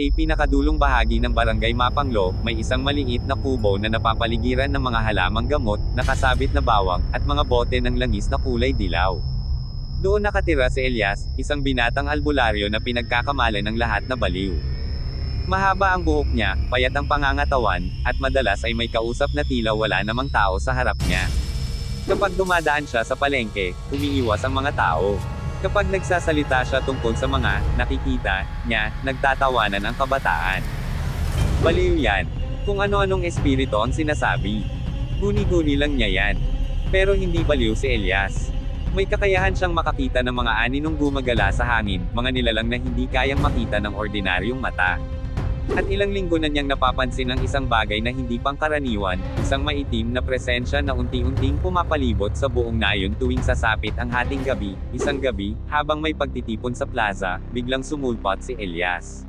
Sa pinakadulong bahagi ng Barangay Mapanglo, may isang maliit na kubo na napapaligiran ng mga halamang gamot, nakasabit na bawang, at mga bote ng langis na kulay dilaw. Doon nakatira si Elias, isang binatang albularyo na pinagkakamalan ng lahat na baliw. Mahaba ang buhok niya, payat ang pangangatawan, at madalas ay may kausap na tila wala namang tao sa harap niya. Kapag dumadaan siya sa palengke, umiiwas ang mga tao. Kapag nagsasalita siya tungkol sa mga nakikita niya, nagtatawanan ang kabataan. Baliw yan. Kung ano-anong espiritu ang sinasabi. Guni-guni lang niya yan. Pero hindi baliw si Elias. May kakayahan siyang makakita ng mga aninong gumagala sa hangin, mga nilalang na hindi kayang makita ng ordinaryong mata. At ilang linggo na niyang napapansin ang isang bagay na hindi pangkaraniwan, isang maitim na presensya na unti-unting pumapalibot sa buong nayon tuwing sasapit ang hating gabi. Isang gabi, habang may pagtitipon sa plaza, biglang sumulpot si Elias.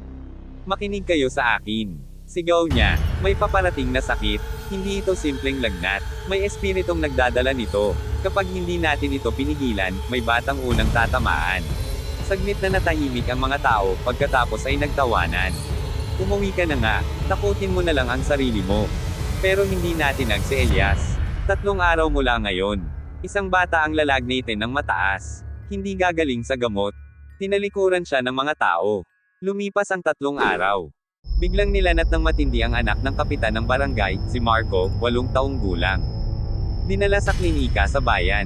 "Makinig kayo sa akin," sigaw niya. "May paparating na sakit. Hindi ito simpleng lagnat. May espiritong nagdadala nito. Kapag hindi natin ito pinigilan, may batang unang tatamaan." Saglit na natahimik ang mga tao, pagkatapos ay nagtawanan. "Umuwi ka na nga, takutin mo na lang ang sarili mo." Pero hindi natinag si Elias. 3 araw mula ngayon. Isang bata ang lalagnatin ng mataas. Hindi gagaling sa gamot. Tinalikuran siya ng mga tao. Lumipas ang 3 araw. Biglang nilanat ng matindi ang anak ng kapitan ng barangay, si Marco, 8 taong gulang. Dinala sa klinika sa bayan.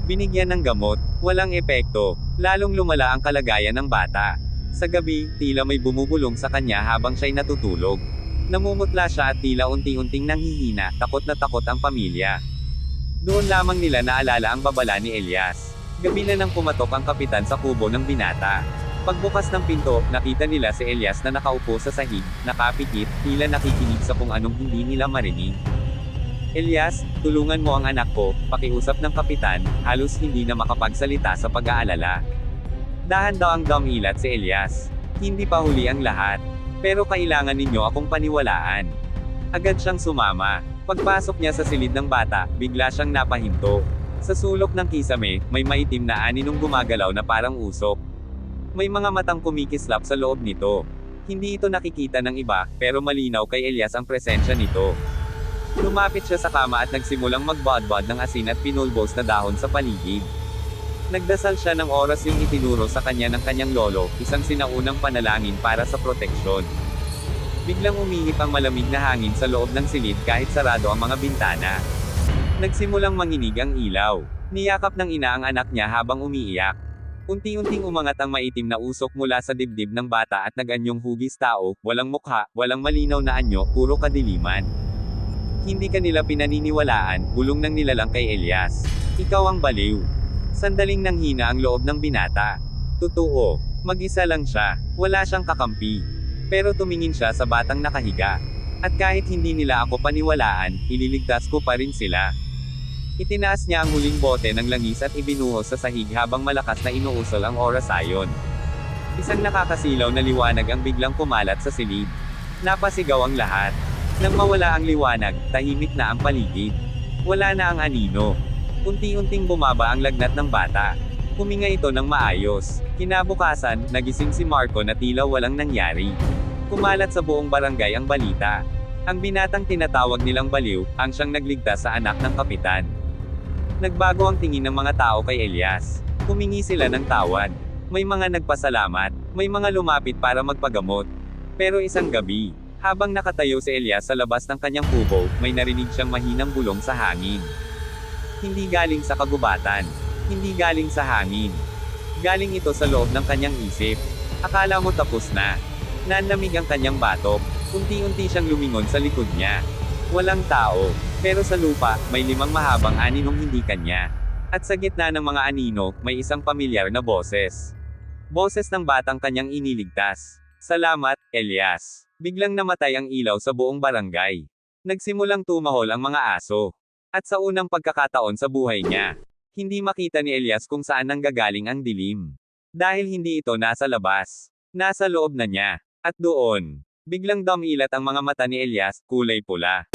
Binigyan ng gamot, walang epekto, lalong lumala ang kalagayan ng bata. Sa gabi, tila may bumubulong sa kanya habang siya'y natutulog. Namumutla siya at tila unti-unting nanghihina, takot na takot ang pamilya. Doon lamang nila naalala ang babala ni Elias. Gabi na nang pumatok ang kapitan sa kubo ng binata. Pagbukas ng pinto, nakita nila si Elias na nakaupo sa sahig, nakapikit, tila nakikinig sa kung anong hindi nila marinig. "Elias, tulungan mo ang anak ko," pakiusap ng kapitan, halos hindi na makapagsalita sa pag-aalala. Dahan-dahang dumilat si Elias. "Hindi pa huli ang lahat. Pero kailangan ninyo akong paniwalaan." Agad siyang sumama. Pagpasok niya sa silid ng bata, bigla siyang napahinto. Sa sulok ng kisame, may maitim na aninong gumagalaw na parang usok. May mga matang kumikislap sa loob nito. Hindi ito nakikita ng iba, pero malinaw kay Elias ang presensya nito. Lumapit siya sa kama at nagsimulang magbadbad ng asin at pinulbos na dahon sa paligid. Nagdasal siya ng oras yung itinuro sa kanya ng kanyang lolo, isang sinaunang panalangin para sa proteksyon. Biglang umihip ang malamig na hangin sa loob ng silid kahit sarado ang mga bintana. Nagsimulang manginig ang ilaw. Niyakap ng ina ang anak niya habang umiiyak. Unti-unting umangat ang maitim na usok mula sa dibdib ng bata at nag-anyong hugis tao, walang mukha, walang malinaw na anyo, puro kadiliman. "Hindi ka nila pinaniniwalaan," bulong ng nilalang kay Elias. "Ikaw ang baliw." Sandaling nanghina ang loob ng binata. Totoo, mag-isa lang siya, wala siyang kakampi. Pero tumingin siya sa batang nakahiga. "At kahit hindi nila ako paniwalaan, ililigtas ko pa rin sila." Itinaas niya ang huling bote ng langis at ibinuhos sa sahig habang malakas na inuusol ang orasayon. Isang nakakasilaw na liwanag ang biglang kumalat sa silid. Napasigaw ang lahat. Nang mawala ang liwanag, tahimik na ang paligid. Wala na ang anino. Unti-unting bumaba ang lagnat ng bata. Huminga ito ng maayos. Kinabukasan, nagising si Marco na tila walang nangyari. Kumalat sa buong barangay ang balita. Ang binatang tinatawag nilang baliw, ang siyang nagligtas sa anak ng kapitan. Nagbago ang tingin ng mga tao kay Elias. Humingi sila ng tawad. May mga nagpasalamat, may mga lumapit para magpagamot. Pero isang gabi, habang nakatayo si Elias sa labas ng kanyang kubo, may narinig siyang mahinang bulong sa hangin. Hindi galing sa kagubatan. Hindi galing sa hangin. Galing ito sa loob ng kanyang isip. Akala mo tapos na. Nanlamig ang kanyang batok. Unti-unti siyang lumingon sa likod niya. Walang tao. Pero sa lupa, may 5 mahabang aninong hindi kanya. At sa gitna ng mga anino, may isang pamilyar na boses. Boses ng batang kanyang iniligtas. "Salamat, Elias." Biglang namatay ang ilaw sa buong barangay. Nagsimulang tumahol ang mga aso. At sa unang pagkakataon sa buhay niya, hindi makita ni Elias kung saan nanggagaling ang dilim. Dahil hindi ito nasa labas. Nasa loob na niya. At doon, biglang dumilat ang mga mata ni Elias, kulay pula.